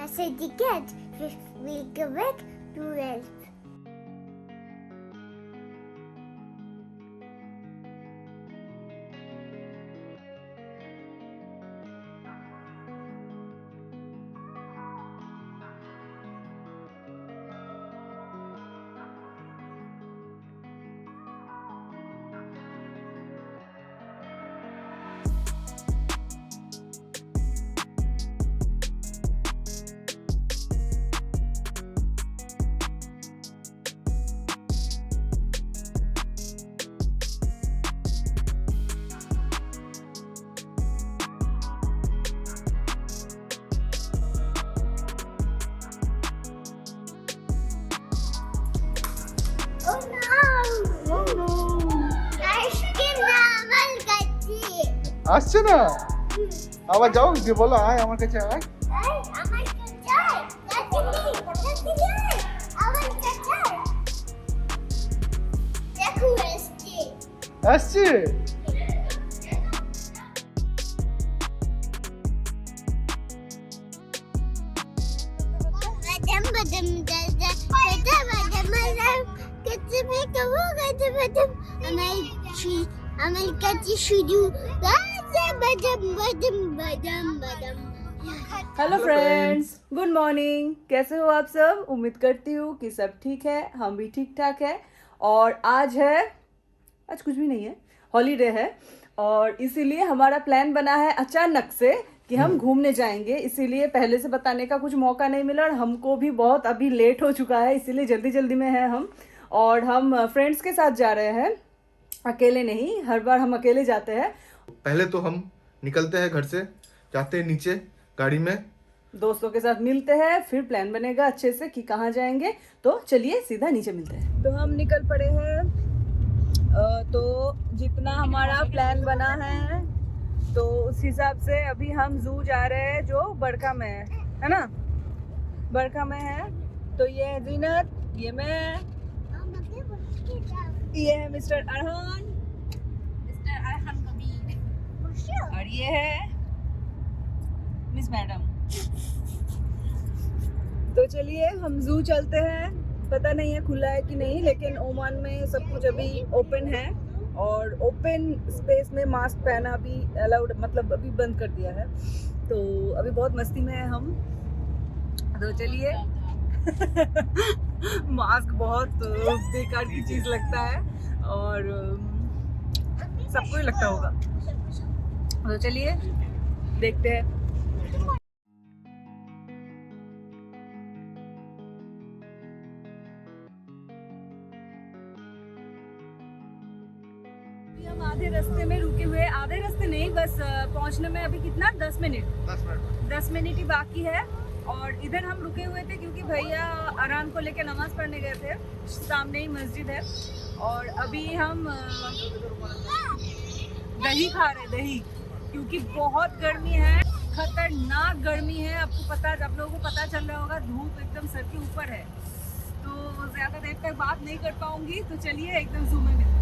certificate will give it to help. Oh no! Oh no. আসছে না আবার যাও যে বলো আয় আমার কাছে আয় আসছে हेलो फ्रेंड्स, गुड मॉर्निंग। कैसे हो आप सब? उम्मीद करती हूँ कि सब ठीक है, हम भी ठीक ठाक है। और आज कुछ भी नहीं है, हॉलीडे है और इसीलिए हमारा प्लान बना है अचानक से कि हम घूमने जाएंगे। इसीलिए पहले से बताने का कुछ मौका नहीं मिला और हमको भी बहुत अभी लेट हो चुका है, इसीलिए जल्दी जल्दी में है हम। और हम फ्रेंड्स के साथ जा रहे हैं, अकेले नहीं। हर बार हम अकेले जाते हैं। पहले तो हम निकलते हैं घर से, जाते हैं नीचे गाड़ी में, दोस्तों के साथ मिलते हैं, फिर प्लान बनेगा अच्छे से कि कहाँ जाएंगे। तो चलिए सीधा नीचे मिलते हैं। तो हम निकल पड़े हैं। तो जितना हमारा प्लान बना है तो उस हिसाब से अभी हम जू जा रहे हैं जो बड़का में है ना, बड़का में है। तो ये है जीनत, ये मैं, ये है मिस्टर अरहान और ये है मिस मैडम। तो चलिए हम जू चलते हैं। पता नहीं है खुला है कि नहीं, लेकिन ओमान में सब कुछ अभी ओपन है और ओपन स्पेस में मास्क पहना भी अलाउड, मतलब अभी बंद कर दिया है। तो अभी बहुत मस्ती में है हम। तो चलिए मास्क बहुत बेकार की चीज लगता है और सबको ही लगता होगा। तो चलिए देखते हैं। हम आधे रास्ते में रुके हुए, आधे रास्ते नहीं, बस पहुंचने में अभी कितना 10 मिनट ही बाकी है। और इधर हम रुके हुए थे क्योंकि भैया आराम को लेकर नमाज पढ़ने गए थे, सामने ही मस्जिद है। और अभी हम दही खा रहे, दही, क्योंकि बहुत गर्मी है, खतरनाक गर्मी है। आपको पता, आप लोगों को पता चल रहा होगा, धूप एकदम सर के ऊपर है। तो ज़्यादा देर तक बात नहीं कर पाऊंगी, तो चलिए एकदम जू में मिलते हैं।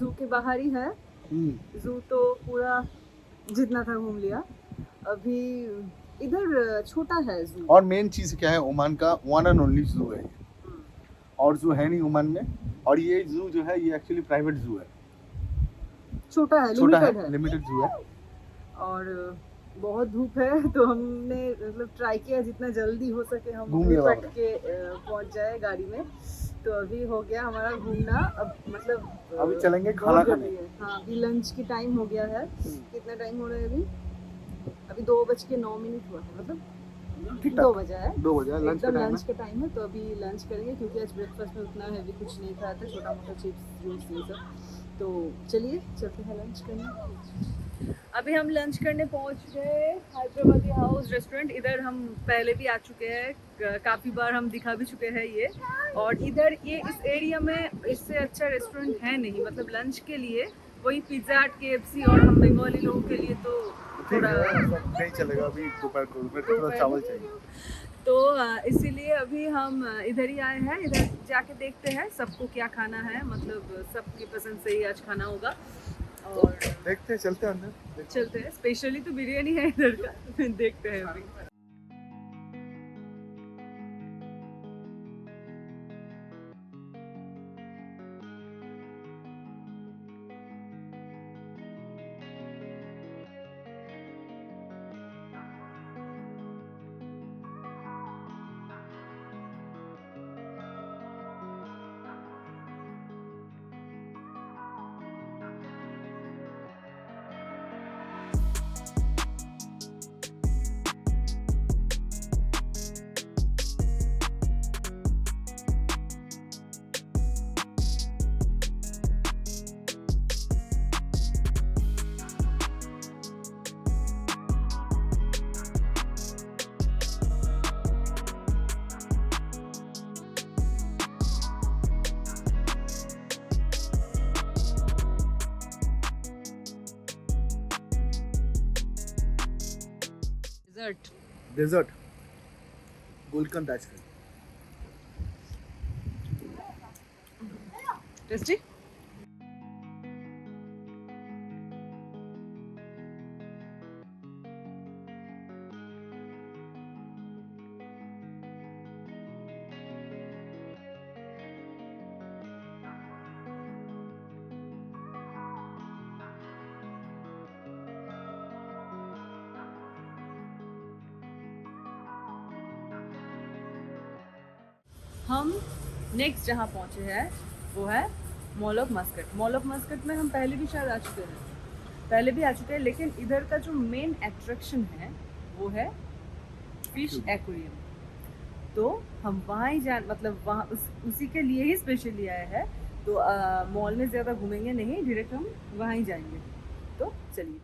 जू के बाहर ही है। जू तो पूरा जितना था घूम लिया। अभी इधर छोटा है जू। और मेन चीज क्या है, ओमान का वन एंड ओनली जू है ये। और जू है नहीं ओमान में। और ये जू जो है ये एक्चुअली प्राइवेट जू है, छोटा है, छोटा लिमिटेड है, है। लिमिटेड जू है। और बहुत धूप है तो हमने मतलब ट्राई किया जितना जल्दी हो सके हम घूम लिया निपट के पहुंच जाए गाड़ी में। तो अभी हो गया हमारा घूमना। अब मतलब अभी चलेंगे बहुत खाना जल्दी खाने। है। हाँ, अभी लंच की टाइम हो गया है। कितना टाइम हो रहा है अभी? अभी 2:09 हुआ है, मतलब ठीक 2 ठाक, बजा है। 2 बजे लंच का एकदम टाइम लंच है। का टाइम है। तो अभी लंच करेंगे क्योंकि आज ब्रेकफास्ट में उतना हैवी कुछ नहीं खाया था, छोटा मोटा चिप्स जूस ये सब। तो चलिए चलते हैं लंच करने। अभी हम लंच करने पहुंच गए हैदराबादी हाउस रेस्टोरेंट। इधर हम पहले भी आ चुके हैं, काफ़ी बार हम दिखा भी चुके हैं ये। और इधर ये इस एरिया में इससे अच्छा रेस्टोरेंट है नहीं, मतलब लंच के लिए वही पिज़्ज़ा हट, KFC और हम बंगाली लोगों के लिए तो ठीक थोड़ा है, नहीं चलेगा अभी दोपहर को, दोपहर को थोड़ा चावल चाहिए। तो इसीलिए अभी हम इधर ही आए हैं। इधर जाके देखते हैं सबको क्या खाना है, मतलब सबकी पसंद से ही आज खाना होगा। और देखते हैं, चलते हैं अंदर। चलते हैं। स्पेशली तो बिरयानी है इधर का, देखते हैं अभी। डेजर्ट डेजर्ट गुलकंद आइसक्रीम। टेस्टी। हम नेक्स्ट जहाँ पहुँचे हैं वो है mall of Muscat. Mall of Muscat में हम पहले भी शायद आ चुके हैं, लेकिन इधर का जो मेन अट्रैक्शन है वो है फिश एक्वेरियम। तो हम वहाँ ही मतलब वहाँ उसी के लिए ही स्पेशली आए हैं। तो मॉल में ज़्यादा घूमेंगे नहीं, डायरेक्ट हम वहाँ ही जाएंगे। तो चलिए।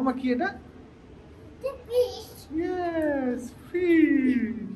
মামা কি এটা? The fish. Yes, fish.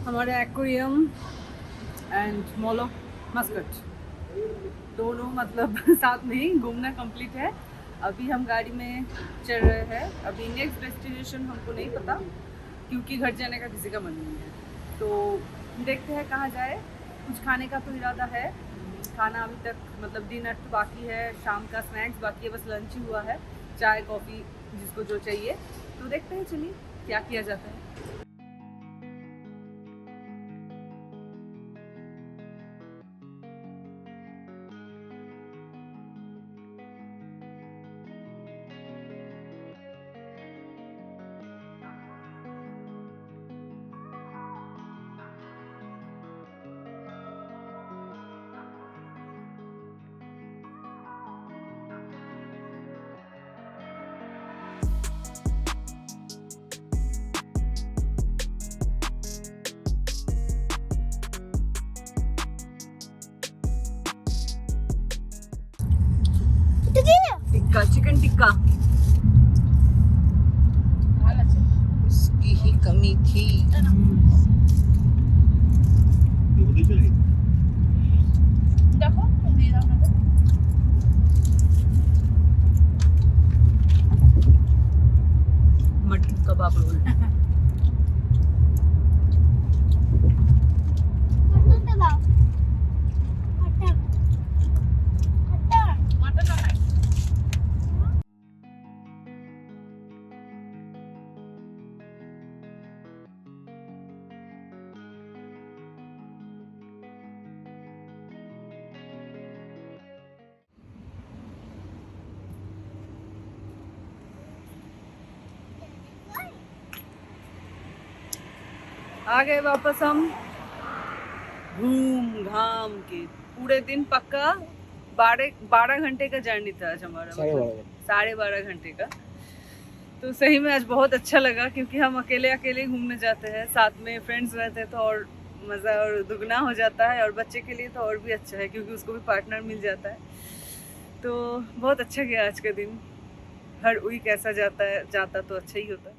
हमारे aquarium and mall of Muscat दोनों मतलब साथ में ही घूमना कंप्लीट है। अभी हम गाड़ी में चल रहे हैं। अभी नेक्स्ट डेस्टिनेशन हमको नहीं पता क्योंकि घर जाने का किसी का मन नहीं है, तो देखते हैं कहाँ जाए। कुछ खाने का तो इरादा है, खाना अभी तक मतलब डिनर तो बाकी है, शाम का स्नैक्स बाकी है, बस लंच ही हुआ है, चाय कॉफ़ी जिसको जो चाहिए। तो देखते हैं चलिए क्या किया जाता है। टिक्का, चिकन टिक्का उसकी ही कमी थी। मटन कबाब रोल आ गए वापस हम घूम घाम के। पूरे दिन पक्का 12 घंटे का जर्नी था आज हमारा, 12.5 घंटे का। तो सही में आज बहुत अच्छा लगा क्योंकि हम अकेले अकेले घूमने जाते हैं, साथ में फ्रेंड्स रहते हैं तो और मज़ा और दुगना हो जाता है, और बच्चे के लिए तो और भी अच्छा है क्योंकि उसको भी पार्टनर मिल जाता है। तो बहुत अच्छा गया आज का दिन। हर वीक ऐसा जाता तो अच्छा ही होता।